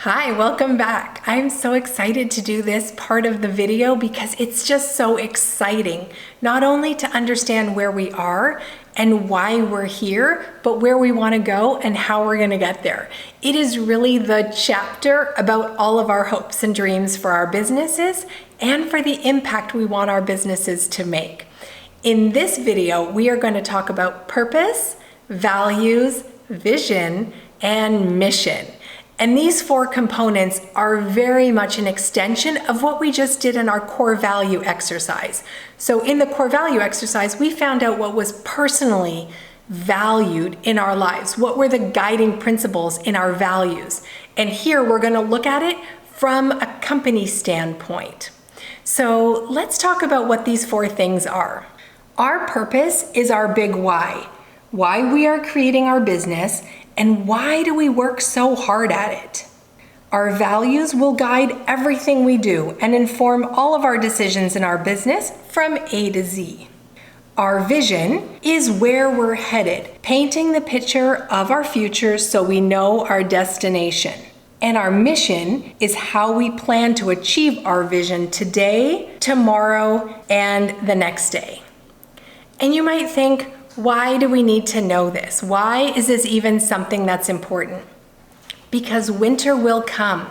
Hi, welcome back. I'm so excited to do this part of the video because it's just so exciting, not only to understand where we are and why we're here, but where we want to go and how we're going to get there. It is really the chapter about all of our hopes and dreams for our businesses and for the impact we want our businesses to make. In this video, we are going to talk about purpose, values, vision, and mission. And these four components are very much an extension of what we just did in our core value exercise. So in the core value exercise, we found out what was personally valued in our lives. What were the guiding principles in our values? And here we're going to look at it from a company standpoint. So let's talk about what these four things are. Our purpose is our big why we are creating our business, and why do we work so hard at it? Our values will guide everything we do and inform all of our decisions in our business from A to Z. Our vision is where we're headed, painting the picture of our future so we know our destination. And our mission is how we plan to achieve our vision today, tomorrow, and the next day. And you might think, why do we need to know this? Why is this even something that's important? Because winter will come.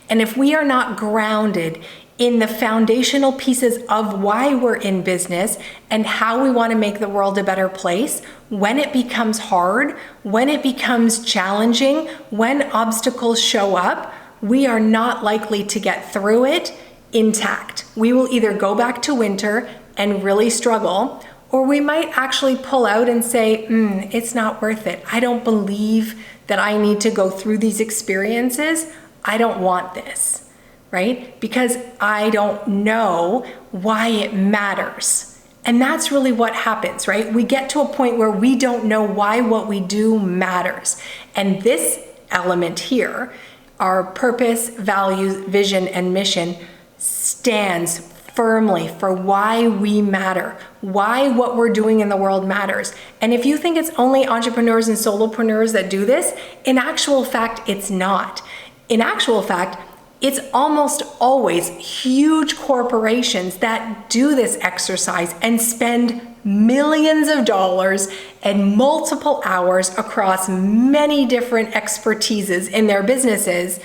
And if we are not grounded in the foundational pieces of why we're in business and how we want to make the world a better place, when it becomes hard, when it becomes challenging, when obstacles show up, we are not likely to get through it intact. We will either go back to winter and really struggle, or we might actually pull out and say, it's not worth it. I don't believe that I need to go through these experiences. I don't want this, right? Because I don't know why it matters. And that's really what happens, right? We get to a point where we don't know why what we do matters. And this element here, our purpose, values, vision, and mission, stands firmly for why we matter, why what we're doing in the world matters. And if you think it's only entrepreneurs and solopreneurs that do this, in actual fact, it's not. In actual fact, it's almost always huge corporations that do this exercise and spend millions of dollars and multiple hours across many different expertises in their businesses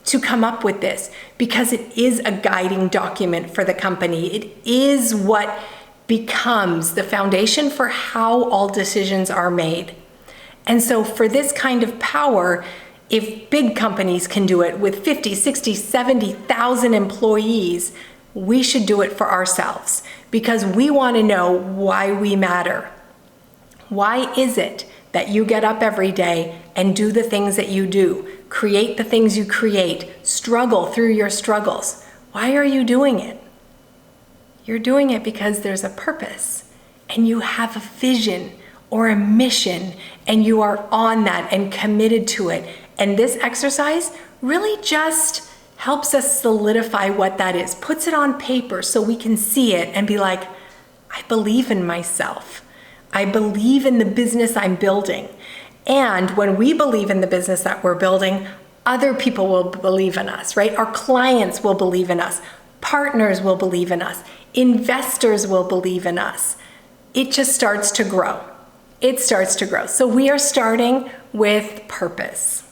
to come up with this, because it is a guiding document for the company. It is what becomes the foundation for how all decisions are made. And so for this kind of power, if big companies can do it with 50, 60, 70,000 employees, we should do it for ourselves, because we want to know why we matter. Why is it that you get up every day and do the things that you do, create the things you create, struggle through your struggles? Why are you doing it? You're doing it because there's a purpose and you have a vision or a mission and you are on that and committed to it. And this exercise really just helps us solidify what that is, puts it on paper so we can see it and be like, I believe in myself. I believe in the business I'm building. And when we believe in the business that we're building, other people will believe in us, right? Our clients will believe in us. Partners will believe in us. Investors will believe in us. It just starts to grow. It starts to grow. So we are starting with purpose.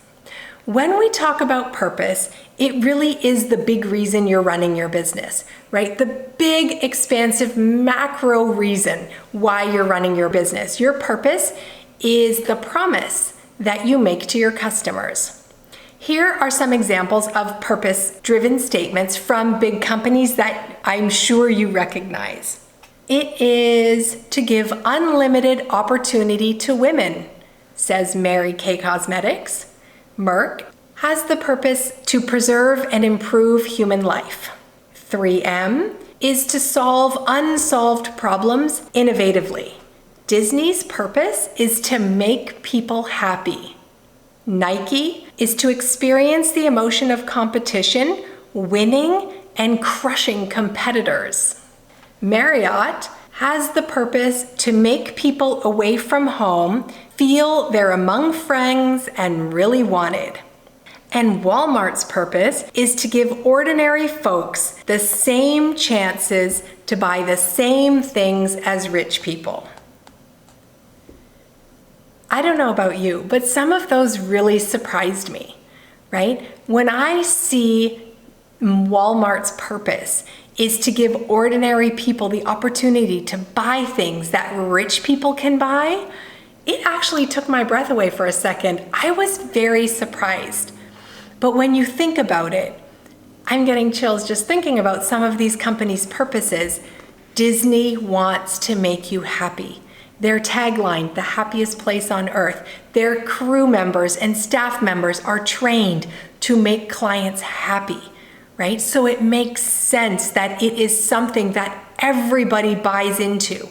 When we talk about purpose, it really is the big reason you're running your business, right? The big, expansive, macro reason why you're running your business. Your purpose is the promise that you make to your customers. Here are some examples of purpose-driven statements from big companies that I'm sure you recognize. It is to give unlimited opportunity to women, says Mary Kay Cosmetics. Merck has the purpose to preserve and improve human life. 3M is to solve unsolved problems innovatively. Disney's purpose is to make people happy. Nike is to experience the emotion of competition, winning and crushing competitors. Marriott has the purpose to make people away from home feel they're among friends and really wanted. And Walmart's purpose is to give ordinary folks the same chances to buy the same things as rich people. I don't know about you, but some of those really surprised me, right? When I see Walmart's purpose is to give ordinary people the opportunity to buy things that rich people can buy, it actually took my breath away for a second. I was very surprised. But when you think about it, I'm getting chills just thinking about some of these companies' purposes. Disney wants to make you happy. Their tagline, the happiest place on earth. Their crew members and staff members are trained to make clients happy, right? So it makes sense that it is something that everybody buys into.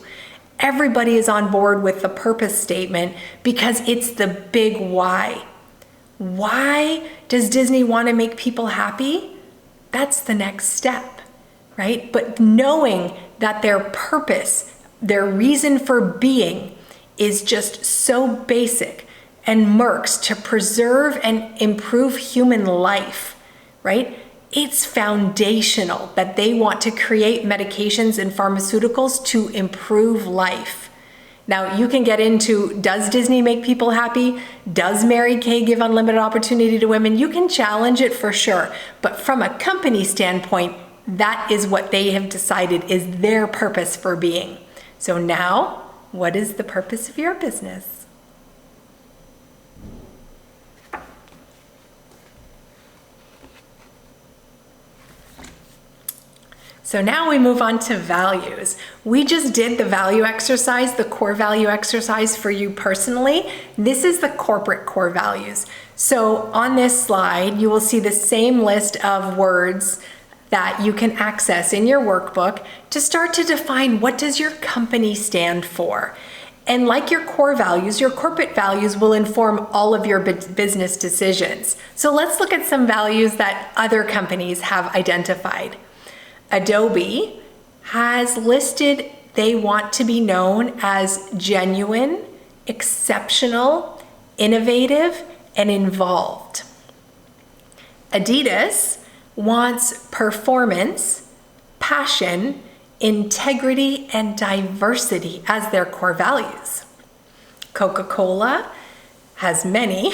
Everybody is on board with the purpose statement because it's the big why. Why does Disney want to make people happy? That's the next step, right? But knowing that their purpose, their reason for being is just so basic and Merck's to preserve and improve human life, right? It's foundational that they want to create medications and pharmaceuticals to improve life. Now, you can get into, does Disney make people happy? Does Mary Kay give unlimited opportunity to women? You can challenge it for sure. But from a company standpoint, that is what they have decided is their purpose for being. So now, what is the purpose of your business? So now we move on to values. We just did the value exercise, the core value exercise for you personally. This is the corporate core values. So on this slide, you will see the same list of words that you can access in your workbook to start to define what does your company stand for. And like your core values, your corporate values will inform all of your business decisions. So let's look at some values that other companies have identified. Adobe has listed they want to be known as genuine, exceptional, innovative, and involved. Adidas wants performance, passion, integrity, and diversity as their core values. Coca-Cola has many.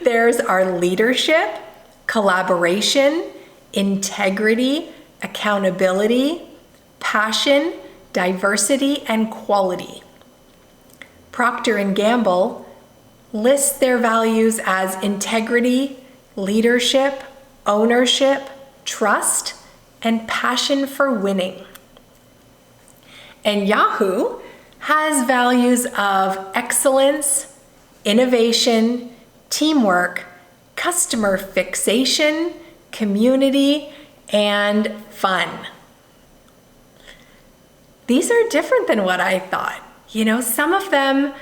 Theirs are leadership, collaboration, integrity, accountability, passion, diversity, and quality. Procter & Gamble lists their values as integrity, leadership, ownership, trust, and passion for winning. And Yahoo has values of excellence, innovation, teamwork, customer fixation, community, and fun. These are different than what I thought. You know, some of them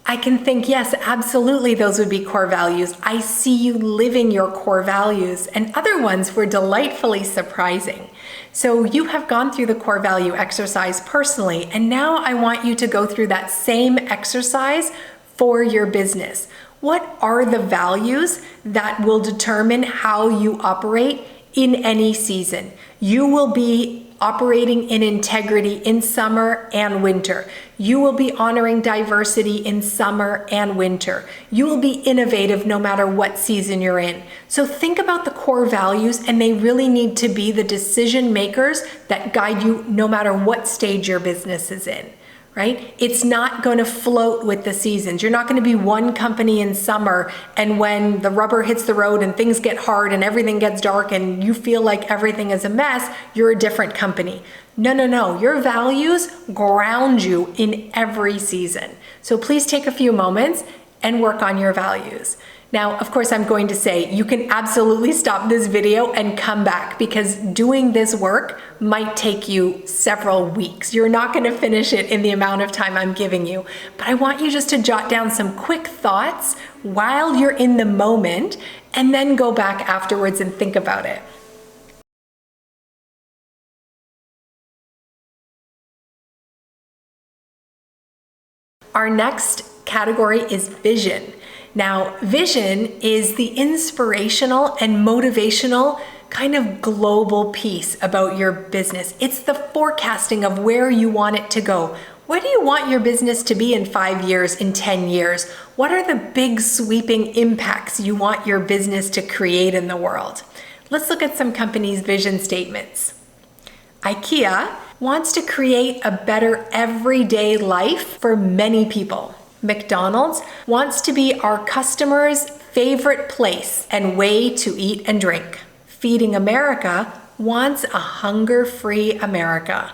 I can think, yes, absolutely, those would be core values. I see you living your core values, and other ones were delightfully surprising. So you have gone through the core value exercise personally, and now I want you to go through that same exercise for your business. What are the values that will determine how you operate in any season? You will be operating in integrity in summer and winter. You will be honoring diversity in summer and winter. You will be innovative no matter what season you're in. So think about the core values, and they really need to be the decision makers that guide you no matter what stage your business is in. Right? It's not going to float with the seasons. You're not going to be one company in summer, and when the rubber hits the road and things get hard and everything gets dark and you feel like everything is a mess, you're a different company. No, no, no. Your values ground you in every season. So please take a few moments and work on your values. Now, of course, I'm going to say you can absolutely stop this video and come back, because doing this work might take you several weeks. You're not going to finish it in the amount of time I'm giving you, but I want you just to jot down some quick thoughts while you're in the moment, and then go back afterwards and think about it. Our next category is vision. Now, vision is the inspirational and motivational kind of global piece about your business. It's the forecasting of where you want it to go. Where do you want your business to be in 5 years, in 10 years? What are the big sweeping impacts you want your business to create in the world? Let's look at some companies' vision statements. IKEA wants to create a better everyday life for many people. McDonald's wants to be our customers' favorite place and way to eat and drink. Feeding America wants a hunger-free America.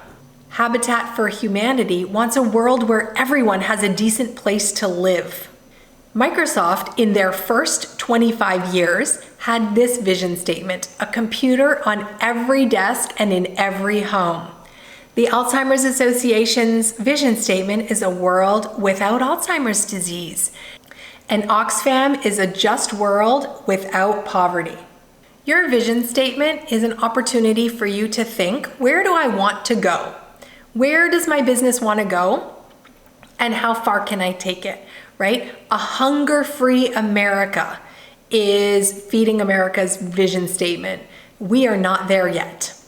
Habitat for Humanity wants a world where everyone has a decent place to live. Microsoft, in their first 25 years, had this vision statement: a computer on every desk and in every home. The Alzheimer's Association's vision statement is a world without Alzheimer's disease. And Oxfam is a just world without poverty. Your vision statement is an opportunity for you to think, where do I want to go? Where does my business want to go? And how far can I take it, right? A hunger-free America is Feeding America's vision statement. We are not there yet.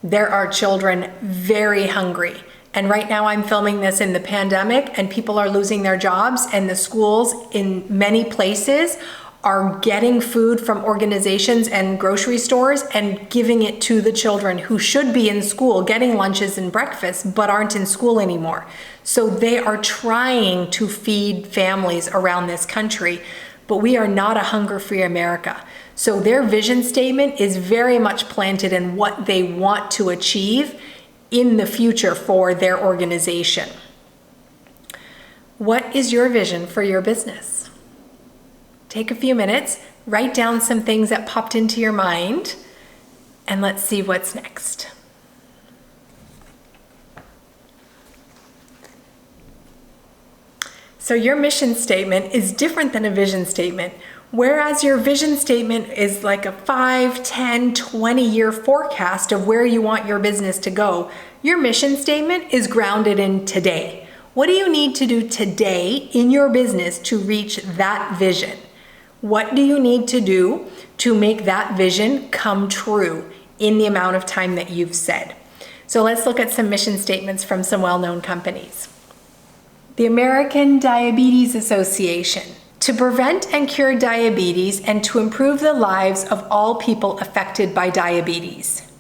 There are children very hungry. And right now I'm filming this in the pandemic and people are losing their jobs, and the schools in many places are getting food from organizations and grocery stores and giving it to the children who should be in school, getting lunches and breakfasts, but aren't in school anymore. So they are trying to feed families around this country, but we are not a hunger-free America. So their vision statement is very much planted in what they want to achieve in the future for their organization. What is your vision for your business? Take a few minutes, write down some things that popped into your mind, and let's see what's next. So your mission statement is different than a vision statement. Whereas your vision statement is like a 5, 10, 20-year forecast of where you want your business to go, your mission statement is grounded in today. What do you need to do today in your business to reach that vision? What do you need to do to make that vision come true in the amount of time that you've said? So let's look at some mission statements from some well-known companies. The American Diabetes Association: to prevent and cure diabetes and to improve the lives of all people affected by diabetes.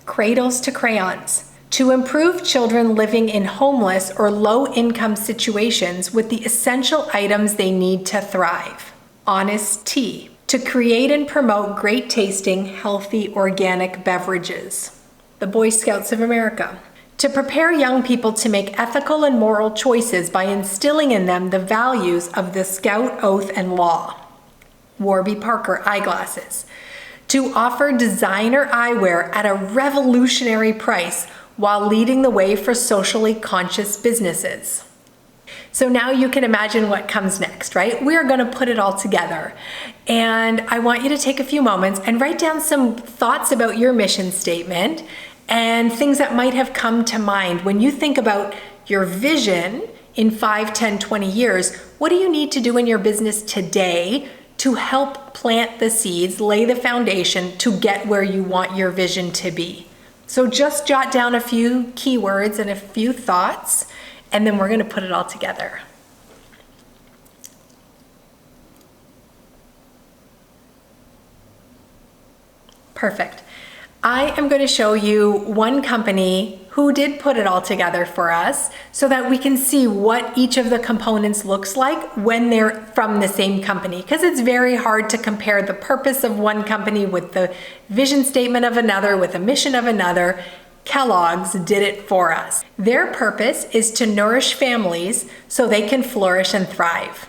Cradles to Crayons: to improve children living in homeless or low-income situations with the essential items they need to thrive. Honest Tea: to create and promote great tasting, healthy, organic beverages. The Boy Scouts of America: to prepare young people to make ethical and moral choices by instilling in them the values of the Scout Oath and Law. Warby Parker Eyeglasses: to offer designer eyewear at a revolutionary price while leading the way for socially conscious businesses. So now you can imagine what comes next, right? We are going to put it all together. And I want you to take a few moments and write down some thoughts about your mission statement and things that might have come to mind when you think about your vision in 5, 10, 20 years. What do you need to do in your business today to help plant the seeds, lay the foundation to get where you want your vision to be? So just jot down a few keywords and a few thoughts, and then we're going to put it all together. Perfect. I am going to show you one company who did put it all together for us so that we can see what each of the components looks like when they're from the same company, because it's very hard to compare the purpose of one company with the vision statement of another, with a mission of another. Kellogg's did it for us. Their purpose is to nourish families so they can flourish and thrive.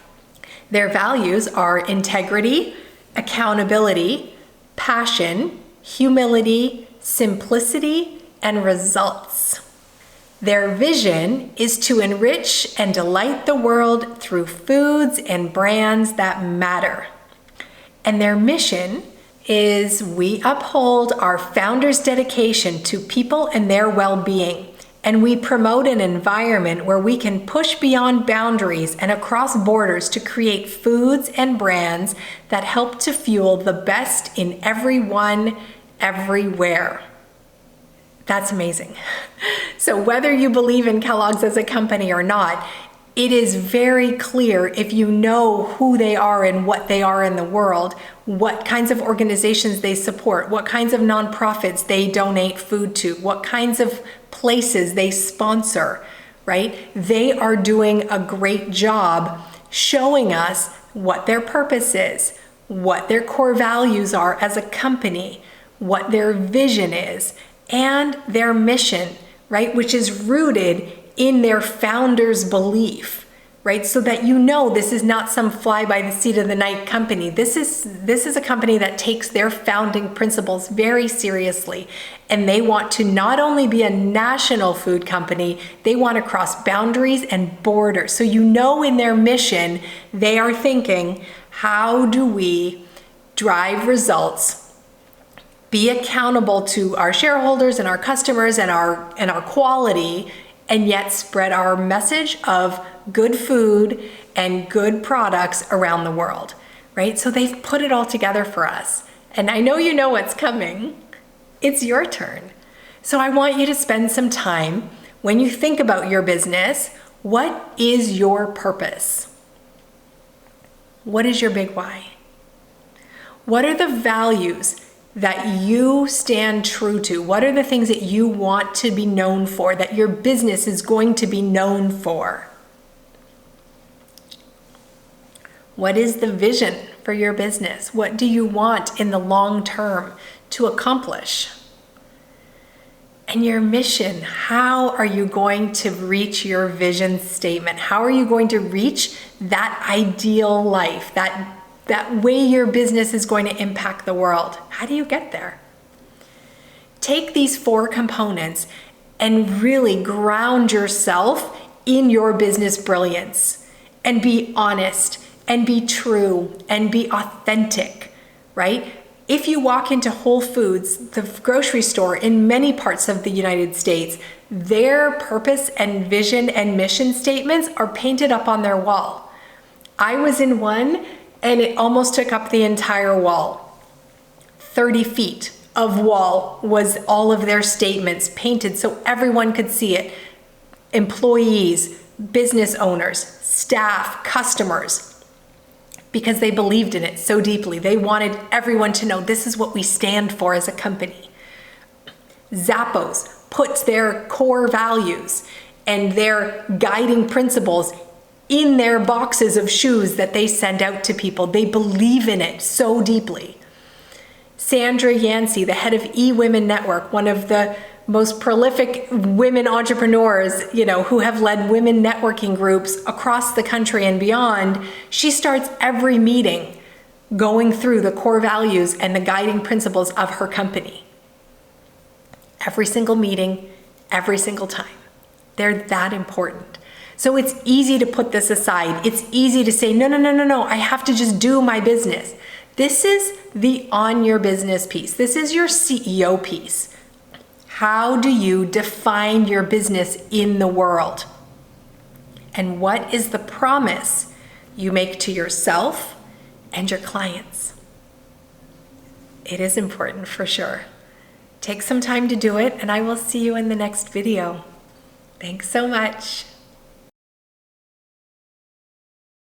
Their values are integrity, accountability, passion, humility, simplicity, and results. Their vision is to enrich and delight the world through foods and brands that matter. And their mission is: we uphold our founders' dedication to people and their well-being And we promote an environment where we can push beyond boundaries and across borders to create foods and brands that help to fuel the best in everyone, everywhere. That's amazing. So whether you believe in Kellogg's as a company or not, it is very clear, if you know who they are and what they are in the world, what kinds of organizations they support, what kinds of nonprofits they donate food to, what kinds of places they sponsor, right? They are doing a great job showing us what their purpose is, what their core values are as a company, what their vision is, and their mission, right? Which is rooted in their founder's belief, right? So that you know this is not some fly by the seat of the night company. This is a company that takes their founding principles very seriously. And they want to not only be a national food company, they want to cross boundaries and borders. So you know in their mission, they are thinking, how do we drive results, be accountable to our shareholders and our customers and our quality, and yet spread our message of good food and good products around the world, right? So they've put it all together for us. And I know you know what's coming. It's your turn. So I want you to spend some time, when you think about your business, what is your purpose? What is your big why? What are the values that you stand true to? What are the things that you want to be known for, that your business is going to be known for? What is the vision for your business? What do you want in the long term to accomplish? And your mission, how are you going to reach your vision statement? How are you going to reach that ideal life, that way your business is going to impact the world? How do you get there? Take these 4 components and really ground yourself in your business brilliance, and be honest and be true and be authentic, right? If you walk into Whole Foods, the grocery store in many parts of the United States, their purpose and vision and mission statements are painted up on their wall. I was in one and it almost took up the entire wall. 30 feet of wall was all of their statements painted so everyone could see it. Employees, business owners, staff, customers, because they believed in it so deeply. They wanted everyone to know this is what we stand for as a company. Zappos puts their core values and their guiding principles in their boxes of shoes that they send out to people. They believe in it so deeply. Sandra Yancey, the head of eWomen Network, one of the most prolific women entrepreneurs, who have led women networking groups across the country and beyond, she starts every meeting going through the core values and the guiding principles of her company. Every single meeting, every single time. They're that important. So it's easy to put this aside. It's easy to say, no, I have to just do my business. This is the on your business piece. This is your CEO piece. How do you define your business in the world? And what is the promise you make to yourself and your clients? It is important for sure. Take some time to do it, and I will see you in the next video. Thanks so much.